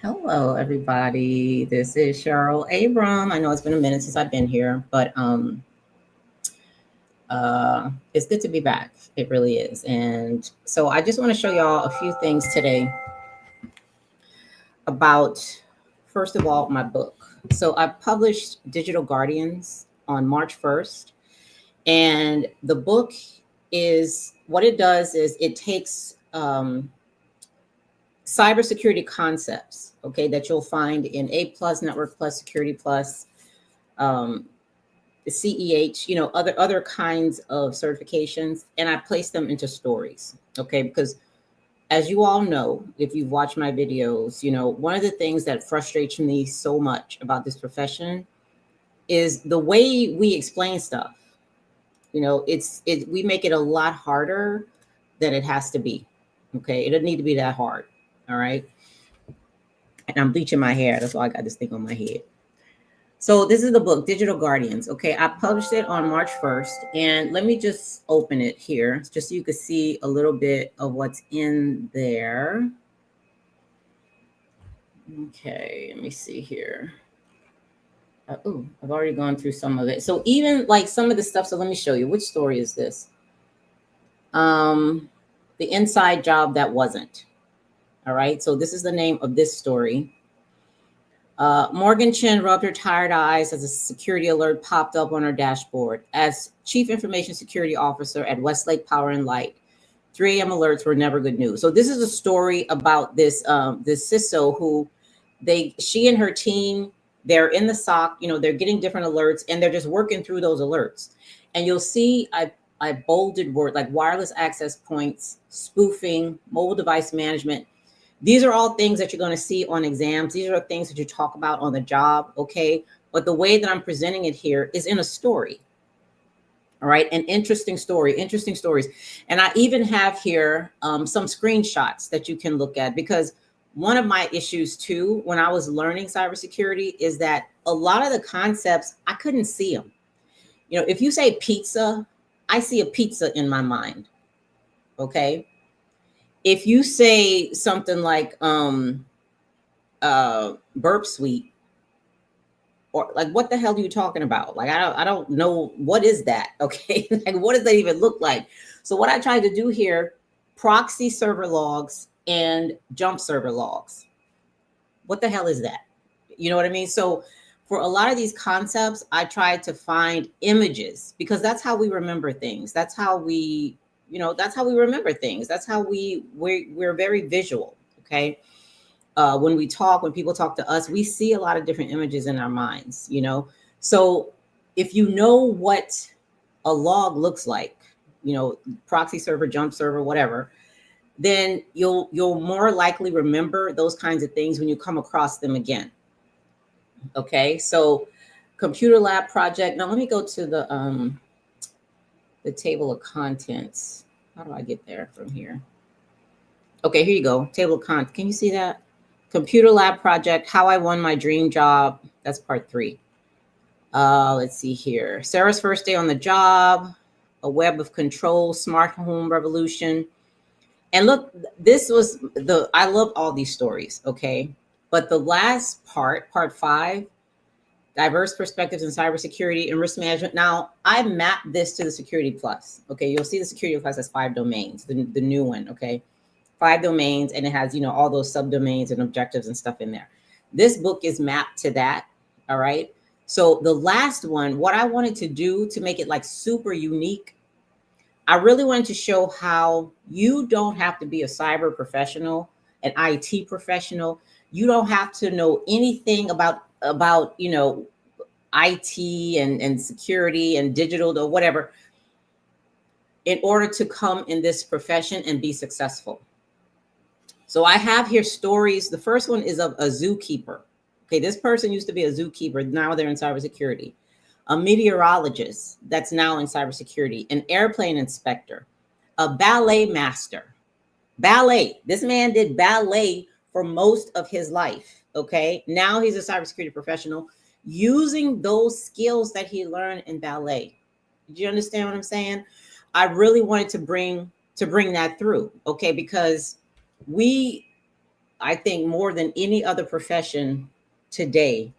Hello, everybody. This is Cheryl Abram. I know it's been a minute since I've been here, but it's good to be back. It really is. And so I just want to show y'all a few things today about, first of all, my book. So I published Digital Guardians on March 1st, and the book is what it does is it takes cybersecurity concepts, okay, that you'll find in A plus, Network plus, Security plus, um, the CEH, other kinds of certifications, and I place them into stories, okay, because as you all know, if you've watched my videos, one of the things that frustrates me so much about this profession is the way we explain stuff. We make it a lot harder than it has to be. Okay, it doesn't need to be that hard. All right. And I'm bleaching my hair. That's why I got this thing on my head. So this is the book, Digital Guardians. Okay, I published it on March 1st. And let me just open it here just so you can see a little bit of what's in there. Okay, let me see here. I've already gone through some of it. So even like some of the stuff, so let me show you. Which story is this? The inside job that wasn't. All right, so this is the name of this story. Morgan Chin rubbed her tired eyes as a security alert popped up on her dashboard. As Chief Information Security Officer at Westlake Power and Light, 3 a.m. alerts were never good news. So this is a story about this CISO who she and her team, they're in the SOC, they're getting different alerts and they're just working through those alerts. And you'll see I bolded word like wireless access points, spoofing, mobile device management. These are all things that you're going to see on exams. These are things that you talk about on the job, okay? But the way that I'm presenting it here is in a story, all right? An interesting stories. And I even have here some screenshots that you can look at, because one of my issues too, when I was learning cybersecurity, is that a lot of the concepts, I couldn't see them. If you say pizza, I see a pizza in my mind, okay? If you say something like burp suite, or like, what the hell are you talking about? Like, I don't know, what is that? Okay. Like, what does that even look like? So what I tried to do here, proxy server logs and jump server logs. What the hell is that? You know what I mean? So for a lot of these concepts, I tried to find images, because that's how we remember things. That's how we remember things. That's how we're very visual. Okay. When people talk to us, we see a lot of different images in our minds, So if you know what a log looks like, proxy server, jump server, whatever, then you'll more likely remember those kinds of things when you come across them again. Okay. So computer lab project. Now let me go to the table of contents. How do I get there from here? Okay, here you go. Table of contents. Can you see that? Computer lab project, how I won my dream job. That's part 3. Let's see here. Sarah's first day on the job, a web of control, smart home revolution. And look, I love all these stories, okay? But the last part 5, diverse perspectives in cybersecurity and risk management. Now, I mapped this to the Security Plus. Okay, you'll see the Security Plus has 5 domains, the new one, okay? 5 domains, and it has, all those subdomains and objectives and stuff in there. This book is mapped to that, all right? So the last one, what I wanted to do to make it like super unique, I really wanted to show how you don't have to be a cyber professional, an IT professional. You don't have to know anything about IT and security and digital or whatever in order to come in this profession and be successful. So I have here stories. The first one is of a zookeeper. Okay, this person used to be a zookeeper. Now they're in cybersecurity. A meteorologist that's now in cybersecurity. An airplane inspector. A ballet master. Ballet. This man did ballet for most of his life. Okay, now he's a cybersecurity professional using those skills that he learned in ballet. Do you understand what I'm saying? I really wanted to bring that through. Okay, because I think more than any other profession today,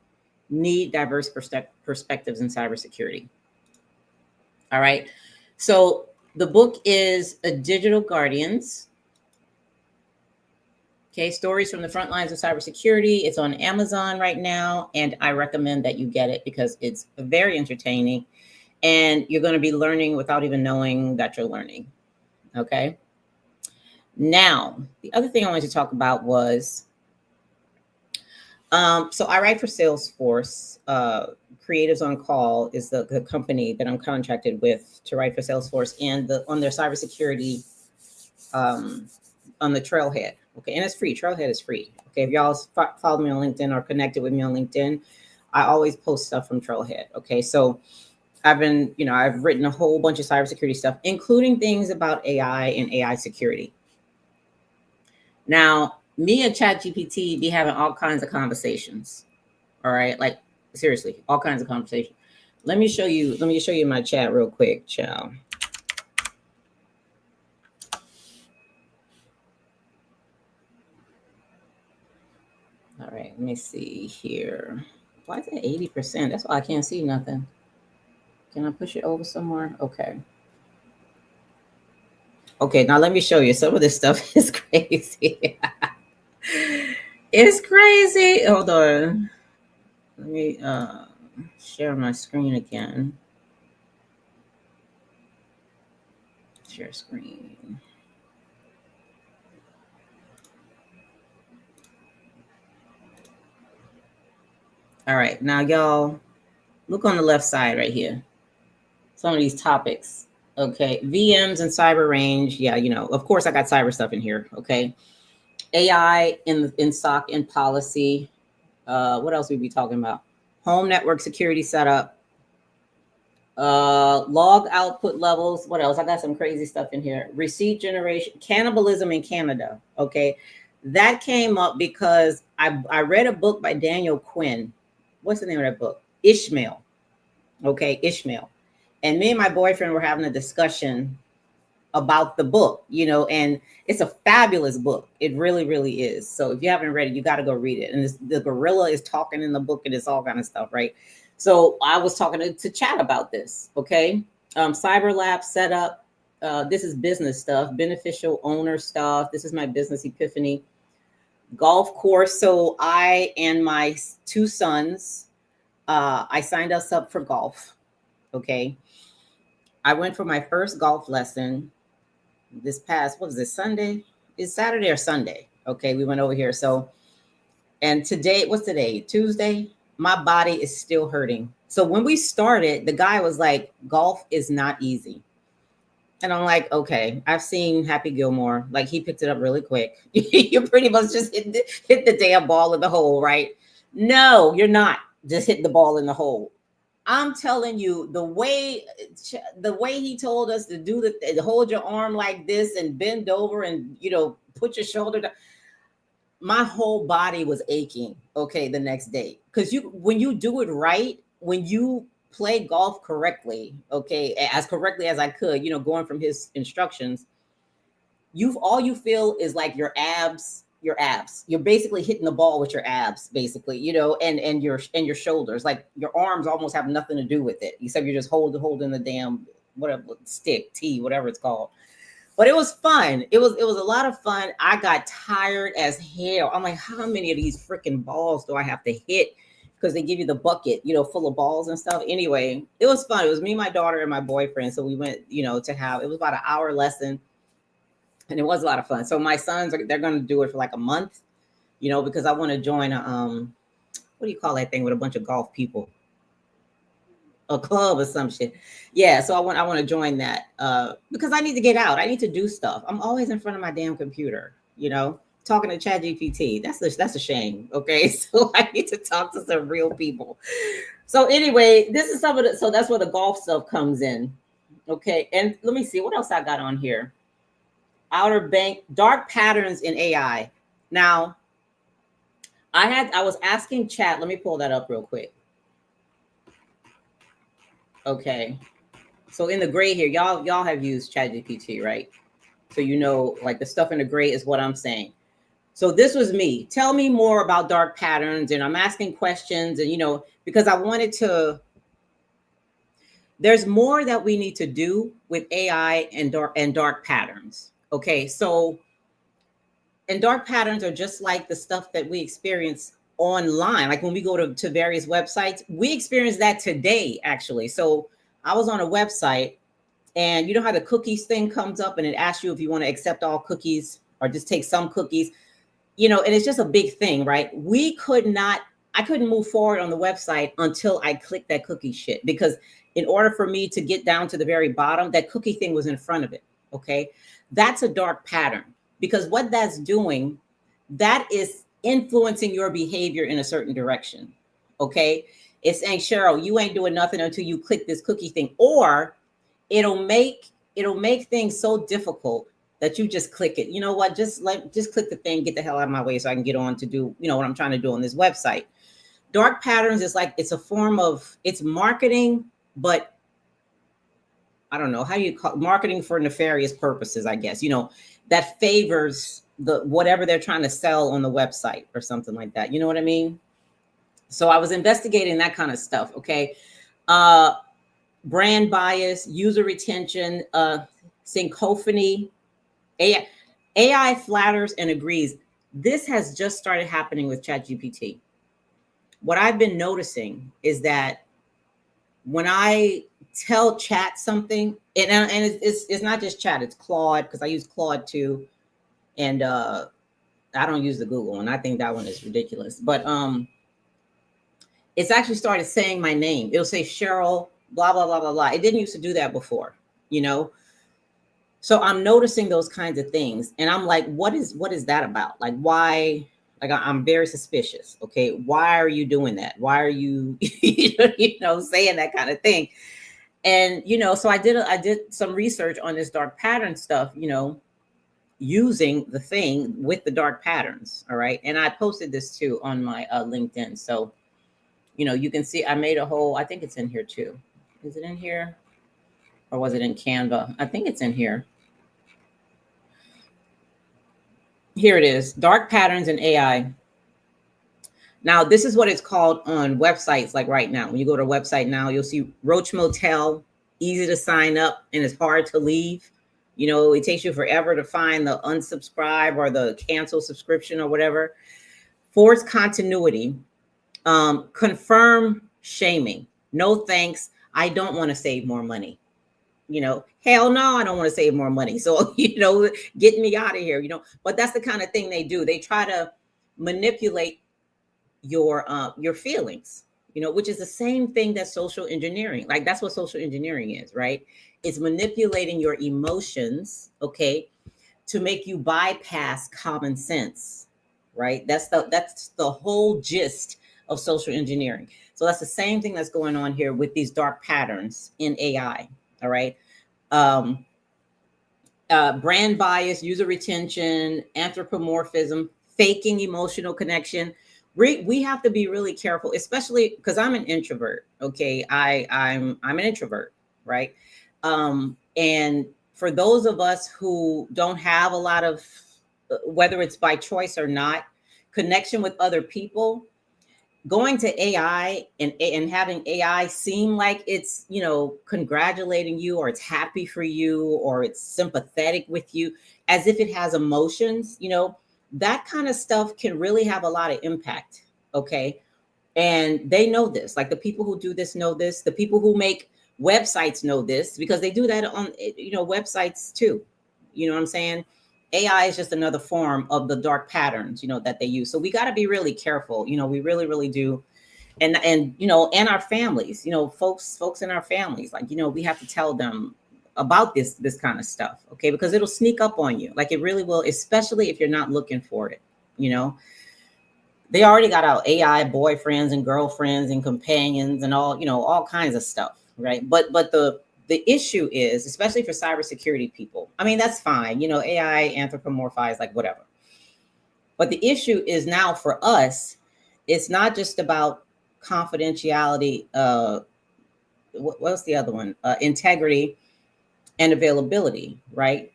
need diverse perspectives in cybersecurity. All right. So the book is A Digital Guardians. Okay, stories from the front lines of cybersecurity. It's on Amazon right now, and I recommend that you get it because it's very entertaining, and you're going to be learning without even knowing that you're learning. Okay. Now, the other thing I wanted to talk about was, so I write for Salesforce. Creatives on Call is the company that I'm contracted with to write for Salesforce, and on their cybersecurity, on the Trailhead. Okay, and it's free. Trailhead is free. Okay, if y'all follow me on LinkedIn or connected with me on LinkedIn, I always post stuff from Trailhead. Okay, so I've written a whole bunch of cybersecurity stuff, including things about AI and AI security. Now, me and ChatGPT be having all kinds of conversations. All right, like seriously, all kinds of conversations. Let me show you my chat real quick, child. All right, let me see here. Why is it 80%? That's why I can't see nothing. Can I push it over somewhere? Okay. Okay, now let me show you. Some of this stuff is crazy. It's crazy. Hold on. Let me share my screen again. Share screen. All right, now y'all look on the left side right here. Some of these topics. Okay, VMs and cyber range. Yeah, of course I got cyber stuff in here. Okay, AI in SOC and policy. What else we be talking about? Home network security setup. Log output levels. What else? I got some crazy stuff in here. Receipt generation, cannibalism in Canada. Okay, that came up because I read a book by Daniel Quinn. What's the name of that book? Ishmael. Okay, Ishmael. And me and my boyfriend were having a discussion about the book, and it's a fabulous book. It really, really is. So if you haven't read it, you got to go read it. And the gorilla is talking in the book, and it's all kind of stuff, right? So I was talking to Chat about this. Okay, Cyber Lab setup. This is business stuff, beneficial owner stuff. This is my business, Ypifany. Golf course. So I and my two sons, I signed us up for golf. Okay. I went for my first golf lesson this past, what was it, Sunday? It's Saturday or Sunday. Okay, we went over here. So, and today, what's today? Tuesday? My body is still hurting. So when we started, the guy was like, golf is not easy. And I'm like, okay, I've seen Happy Gilmore. Like, he picked it up really quick. You pretty much just hit the damn ball in the hole, right? No, you're not just hitting the ball in the hole. I'm telling you, the way he told us to do to hold your arm like this and bend over and put your shoulder down, my whole body was aching. Okay, the next day, because when you do it right, when you play golf correctly, okay, as correctly as I could, going from his instructions, all you feel is like your abs. You're basically hitting the ball with your abs, basically, and your shoulders. Like your arms almost have nothing to do with it, except you're just holding the damn whatever stick, tee, whatever it's called. But it was fun. It was a lot of fun. I got tired as hell. I'm like, how many of these freaking balls do I have to hit? Because they give you the bucket, full of balls and stuff. Anyway, it was fun. It was me, my daughter, and my boyfriend. So we went, it was about an hour lesson. And it was a lot of fun. So my sons, they're going to do it for like a month, because I want to join what do you call that thing with a bunch of golf people? A club or some shit. Yeah. So I want to join that because I need to get out. I need to do stuff. I'm always in front of my damn computer, talking to ChatGPT. That's a shame. Okay. So I need to talk to some real people. So anyway, this is so that's where the golf stuff comes in. Okay. And let me see what else I got on here. Outer bank, dark patterns in AI. Now, I was asking Chat, let me pull that up real quick. Okay. So in the gray here, y'all have used ChatGPT, right? So like the stuff in the gray is what I'm saying. So this was me. Tell me more about dark patterns. And I'm asking questions, and, because I wanted to, there's more that we need to do with AI and dark patterns. Okay. So, and dark patterns are just like the stuff that we experience online. Like when we go to various websites, we experience that today, actually. So I was on a website, and you know how the cookies thing comes up and it asks you if you want to accept all cookies or just take some cookies, and it's just a big thing, right? I couldn't move forward on the website until I clicked that cookie shit, because in order for me to get down to the very bottom, that cookie thing was in front of it. Okay. That's a dark pattern, because what that's doing, that is influencing your behavior in a certain direction. Okay. It's saying, Cheryl, you ain't doing nothing until you click this cookie thing, or it'll make things so difficult that you just click it. You know what? Just click the thing, get the hell out of my way so I can get on to do, what I'm trying to do on this website. Dark patterns is like, it's a form of, it's marketing, but I don't know how you call marketing for nefarious purposes, I guess, that favors the whatever they're trying to sell on the website or something like that. You know what I mean? So I was investigating that kind of stuff. Okay. Brand bias, user retention, syncophony, AI flatters and agrees. This has just started happening with ChatGPT. What I've been noticing is that when I tell chat something, and it's not just chat, it's Claude, because I use Claude too. And I don't use the Google one. I think that one is ridiculous. But it's actually started saying my name. It'll say Cheryl, blah, blah, blah, blah, blah. It didn't used to do that before, So I'm noticing those kinds of things. And I'm like, what is that about? Like, why? Like, I'm very suspicious. Okay. Why are you doing that? Why are you, saying that kind of thing? And, so I did some research on this dark pattern stuff, using the thing with the dark patterns. All right. And I posted this too on my LinkedIn. So, you can see I made a whole, I think it's in here too. Is it in here? Or was it in Canva? I think it's in here. Here it is, dark patterns in AI. Now, this is what it's called on websites. Like right now, when you go to a website now, you'll see Roach Motel, easy to sign up and it's hard to leave. It takes you forever to find the unsubscribe or the cancel subscription or whatever. Force continuity, confirm shaming. No thanks. I don't want to save more money. Hell no, I don't want to save more money. So, get me out of here, but that's the kind of thing they do. They try to manipulate your feelings, which is the same thing that social engineering, like that's what social engineering is, right? It's manipulating your emotions, okay, to make you bypass common sense, right? That's the whole gist of social engineering. So that's the same thing that's going on here with these dark patterns in AI. All right. Brand bias, user retention, anthropomorphism, faking emotional connection. We have to be really careful, especially because I'm an introvert. Okay. I'm an introvert. Right. And for those of us who don't have a lot of, whether it's by choice or not, connection with other people, going to AI and having AI seem like it's, congratulating you, or it's happy for you, or it's sympathetic with you, as if it has emotions, that kind of stuff can really have a lot of impact. Okay. And they know this, like the people who do this know this, the people who make websites know this, because they do that on, websites too. You know what I'm saying? AI is just another form of the dark patterns, that they use. So we got to be really careful. We really, really do. And and our families, folks in our families, like, we have to tell them about this kind of stuff. Okay. Because it'll sneak up on you. Like it really will, especially if you're not looking for it. They already got out AI boyfriends and girlfriends and companions and all kinds of stuff. Right. But the issue is, especially for cybersecurity people, I mean, that's fine. AI anthropomorphized, like whatever. But the issue is now for us, it's not just about confidentiality. What's the other one? Integrity and availability, right?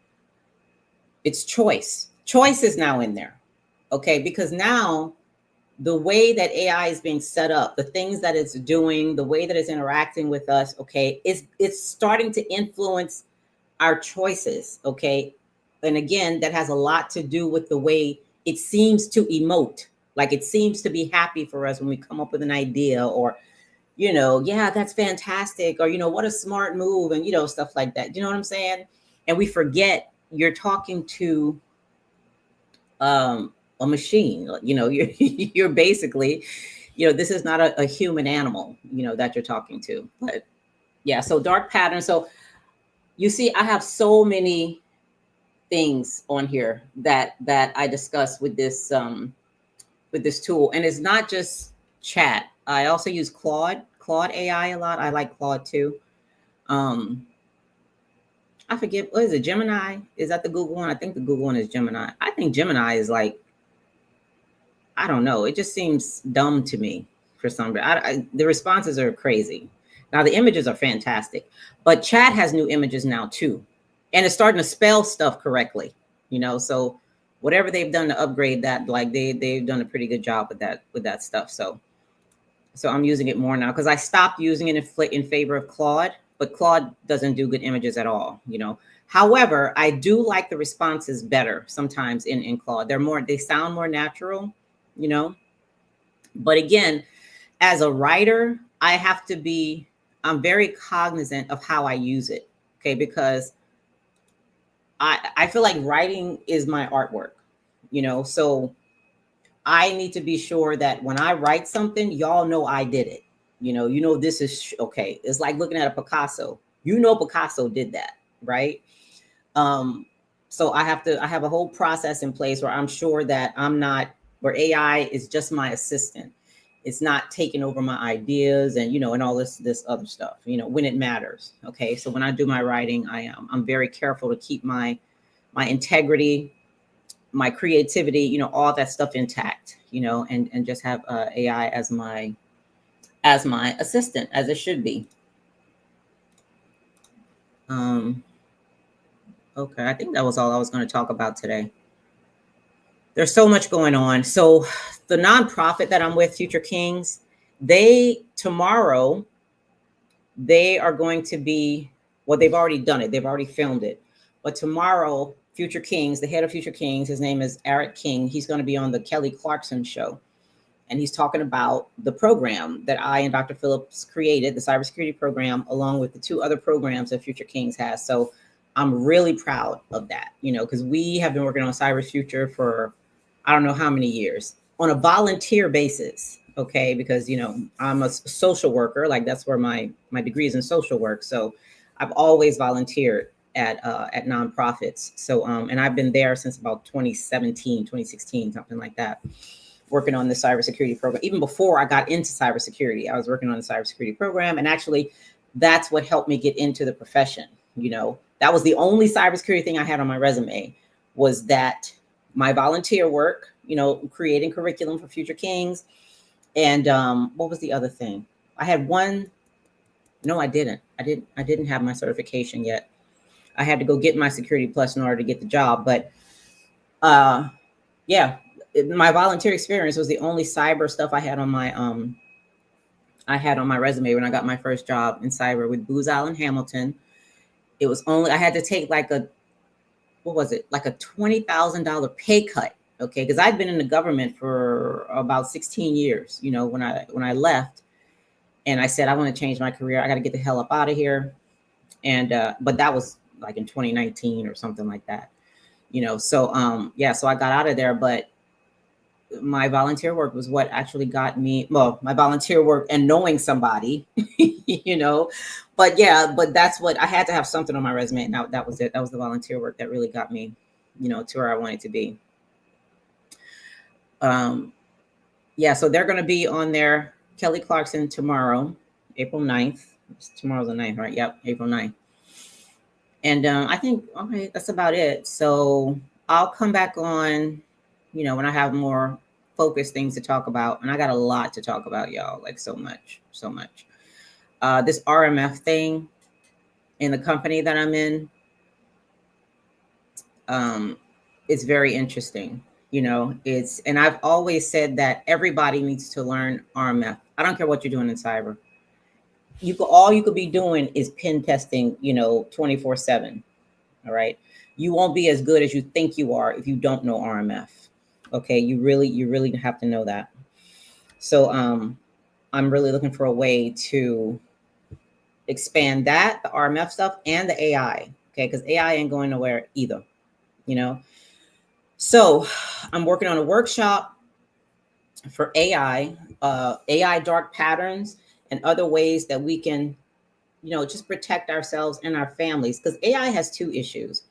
It's choice. Choice is now in there. Okay, because now the way that AI is being set up, the things that it's doing, the way that it's interacting with us, okay, it's starting to influence our choices, okay? And again, that has a lot to do with the way it seems to emote. Like it seems to be happy for us when we come up with an idea, or, yeah, that's fantastic, or, what a smart move, and, stuff like that. You know what I'm saying? And we forget you're talking to a machine. You're basically, this is not a human animal, that you're talking to. But yeah, so dark pattern. So you see, I have so many things on here that I discuss with this tool. And it's not just chat. I also use Claude AI a lot. I like Claude too. Um, I forget, what is it? Gemini? Is that the Google one? I think the Google one is Gemini. I think Gemini is like, I don't know. It just seems dumb to me for some reason. The responses are crazy. Now the images are fantastic, but chat has new images now too, and it's starting to spell stuff correctly. So whatever they've done to upgrade that, like they've done a pretty good job with that stuff. So I'm using it more now because I stopped using it in favor of Claude, but Claude doesn't do good images at all. However, I do like the responses better sometimes in Claude. They sound more natural. But again, as a writer, I'm very cognizant of how I use it. Okay. Because I feel like writing is my artwork, so I need to be sure that when I write something, y'all know I did it. This is okay. It's like looking at a Picasso. Picasso did that, right? So I have a whole process in place where I'm sure that where AI is just my assistant. It's not taking over my ideas and, and all this other stuff, when it matters. Okay. So when I do my writing, I'm very careful to keep my integrity, my creativity, all that stuff intact, and just have AI as my assistant, as it should be. Okay, I think that was all I was going to talk about today. There's so much going on. So the nonprofit that I'm with, Future Kings, tomorrow, they are going to be, well, they've already done it. They've already filmed it. But tomorrow, Future Kings, the head of Future Kings, his name is Eric King. He's going to be on the Kelly Clarkson show. And he's talking about the program that I and Dr. Phillips created, the cybersecurity program, along with the 2 other programs that Future Kings has. So I'm really proud of that, because we have been working on Cyber Future for I don't know how many years on a volunteer basis. Okay. Because, I'm a social worker. Like that's where my degree is in social work. So I've always volunteered at nonprofits. So, and I've been there since about 2017, 2016, something like that, working on the cybersecurity program. Even before I got into cybersecurity, I was working on the cybersecurity program. And actually that's what helped me get into the profession. That was the only cybersecurity thing I had on my resume, was that my volunteer work, creating curriculum for Future Kings. And what was the other thing? I had one. No, I didn't. I didn't have my certification yet. I had to go get my Security Plus in order to get the job. But yeah, my volunteer experience was the only cyber stuff I had on my resume when I got my first job in cyber with Booz Allen Hamilton. It was only, I had to take like a $20,000 pay cut. Okay. Cause I'd been in the government for about 16 years, when I left, and I said, I want to change my career. I got to get the hell up out of here. And, but that was like in 2019 or something like that, so, yeah, so I got out of there, but my volunteer work was what actually got me, well, my volunteer work and knowing somebody, but yeah, but that's what I had to have something on my resume. Now that was it. That was the volunteer work that really got me, to where I wanted to be. Yeah, so they're going to be on there, Kelly Clarkson, tomorrow, April 9th. Tomorrow's the 9th, right? Yep, April 9th. And I think, okay, that's about it. So I'll come back on, when I have more focused things to talk about. And I got a lot to talk about, y'all, like so much. This RMF thing in the company that I'm in, it's very interesting. You know, and I've always said that everybody needs to learn RMF. I don't care what you're doing in cyber. All you could be doing is pen testing, 24/7. All right. You won't be as good as you think you are if you don't know RMF. Okay. You really have to know that. So, I'm really looking for a way to expand that, the RMF stuff and the AI. Okay. Because AI ain't going nowhere either, you know? So I'm working on a workshop for AI dark patterns and other ways that we can, just protect ourselves and our families. Because AI has two issues.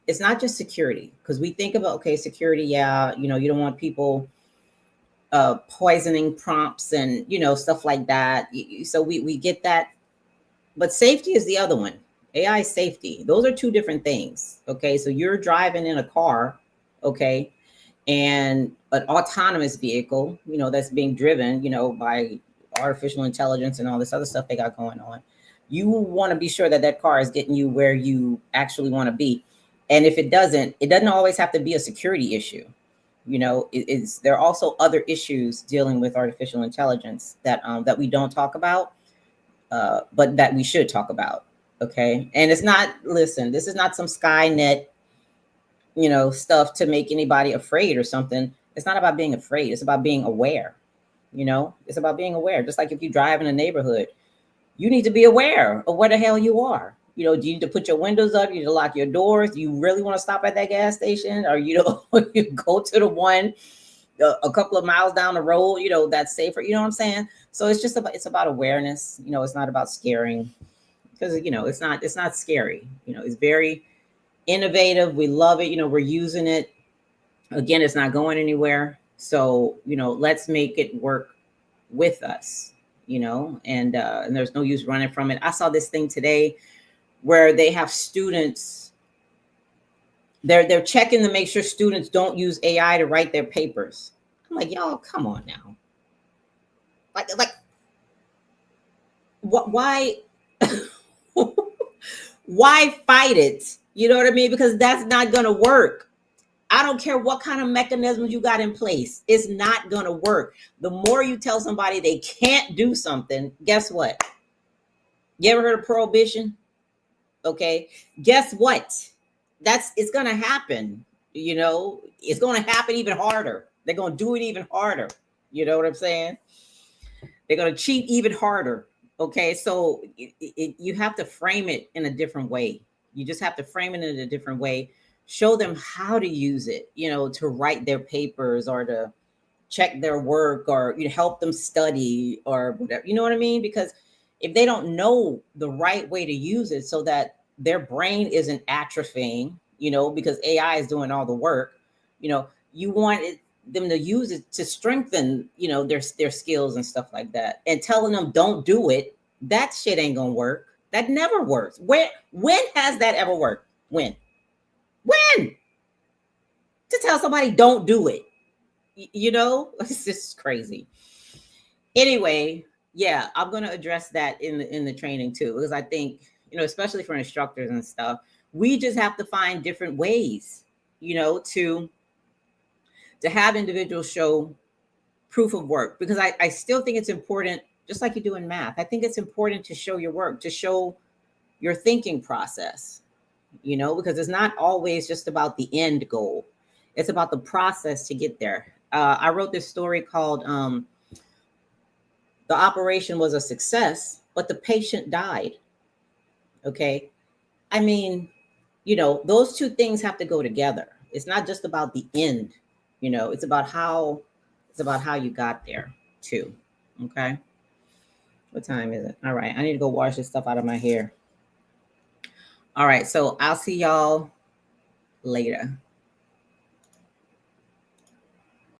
It's not just security, because we think about, okay, security, yeah, you don't want people poisoning prompts and, stuff like that. So we get that. But safety is the other one. AI safety. Those are two different things. Okay. So you're driving in a car, okay, and an autonomous vehicle, that's being driven, by artificial intelligence and all this other stuff they got going on. You want to be sure that that car is getting you where you actually want to be. And if it doesn't always have to be a security issue. There are also other issues dealing with artificial intelligence that we don't talk about, but that we should talk about. Okay. And it's not, listen, this is not some Skynet, stuff to make anybody afraid or something. It's not about being afraid. It's about being aware. It's about being aware. Just like if you drive in a neighborhood, you need to be aware of where the hell you are. Do you need to put your windows up? You need to lock your doors? Do you really want to stop at that gas station? Or, you go to the one a couple of miles down the road, that's safer. You know what I'm saying? So it's about awareness. It's not about scaring, because, it's not scary. It's very innovative. We love it. We're using it. Again, it's not going anywhere. So, let's make it work with us, and there's no use running from it. I saw this thing today where they have students, they're checking to make sure students don't use AI to write their papers. I'm like, y'all, come on now. Like what, why, why fight it? You know what I mean? Because that's not going to work. I don't care what kind of mechanisms you got in place. It's not going to work. The more you tell somebody they can't do something, guess what? You ever heard of prohibition? Okay. Guess what? It's going to happen. It's going to happen even harder. They're going to do it even harder. You know what I'm saying? They're going to cheat even harder. Okay. So you have to frame it in a different way. You just have to frame it in a different way. Show them how to use it, to write their papers or to check their work, or help them study or whatever. You know what I mean? Because if they don't know the right way to use it so that their brain isn't atrophying, because AI is doing all the work, you want them to use it to strengthen, their skills and stuff like that. And telling them don't do it, that shit ain't gonna work. That never works. When has that ever worked? When? To tell somebody don't do it, it's just crazy. Anyway, yeah, I'm going to address that in the training too, because I think, especially for instructors and stuff, we just have to find different ways, to have individuals show proof of work, because I still think it's important, just like you do in math. I think it's important to show your work, to show your thinking process, because it's not always just about the end goal. It's about the process to get there. I wrote this story called The Operation Was a Success, but the Patient Died. Okay. I mean, those two things have to go together. It's not just about the end, it's about how you got there too. Okay. What time is it? All right. I need to go wash this stuff out of my hair. All right. So I'll see y'all later.